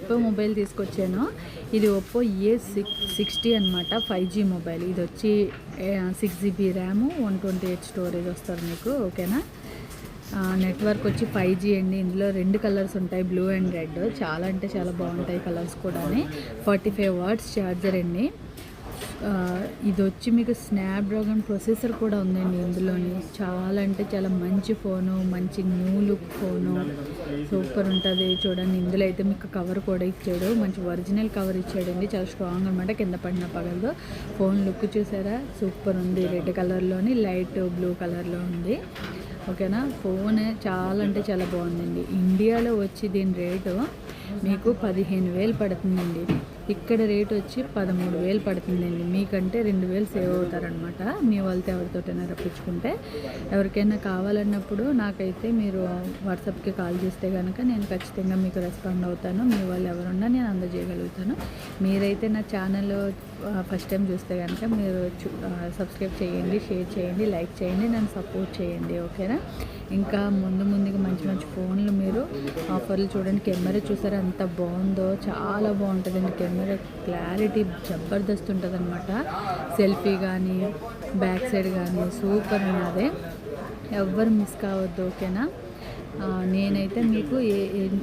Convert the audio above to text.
Oppo mobile తీసుకొచ్చాను. ఇది Oppo A60 అనమాట, 5G మొబైల్. ఇది వచ్చి 6GB ర్యామ్, 128 స్టోరేజ్ వస్తుంది మీకు. ఓకేనా. నెట్వర్క్ వచ్చి 5G అండి. ఇందులో 2 కలర్స్ ఉంటాయి, బ్లూ అండ్ రెడ్. చాలా అంటే చాలా బాగుంటాయి కలర్స్ కూడా. 45 వాట్స్ ఛార్జర్ అండి. ఇది వచ్చి మీకు స్నాప్డ్రాగన్ ప్రొసెసర్ కూడా ఉందండి ఇందులోని. చాలా అంటే చాలా మంచి ఫోను, మంచి న్యూ లుక్ ఫోను, సూపర్ ఉంటుంది చూడండి. ఇందులో అయితే మీకు కవర్ కూడా ఇచ్చాడు, మంచి ఒరిజినల్ కవర్ ఇచ్చాడండి. చాలా స్ట్రాంగ్ అనమాట, కింద పడిన పగలదు. ఫోన్ లుక్ చూసారా, సూపర్ ఉంది. రెడ్ కలర్లోని లైట్ బ్లూ కలర్లో ఉంది. ఓకేనా. ఫోన్ చాలా అంటే చాలా బాగుందండి. ఇండియాలో వచ్చి దీని రేటు మీకు 15,000 పడుతుందండి. ఇక్కడ రేట్ వచ్చి 13,000 పడుతుందండి. మీకంటే 2,000 సేవ్ అవుతారనమాట, మీ వాళ్ళతో ఎవరితోటైనా రప్పించుకుంటే. ఎవరికైనా కావాలన్నప్పుడు నాకైతే మీరు వాట్సాప్కి కాల్ చేస్తే కనుక నేను ఖచ్చితంగా మీకు రెస్పాండ్ అవుతాను. మీ వాళ్ళు ఎవరున్నా నేను అందజేయగలుగుతాను. మీరైతే నా ఛానల్ ఫస్ట్ టైం చూస్తే కనుక మీరు సబ్స్క్రైబ్ చేయండి, షేర్ చేయండి, లైక్ చేయండి, నన్ను సపోర్ట్ చేయండి. ఓకేనా. ఇంకా ముందుగా మంచి మంచి ఫోన్లు మీరు ఆఫర్లు చూడండి. కెమెరా చూసారా ఎంత బాగుందో, చాలా బాగుంటుందండి. కెమెరా క్లారిటీ జబర్దస్త్ ఉంటుంది అనమాట. సెల్ఫీ కానీ బ్యాక్ సైడ్ కానీ సూపర్ ఉన్నది, ఎవ్వరు మిస్ కావద్దు. ఓకేనా. నేనైతే మీకు ఏది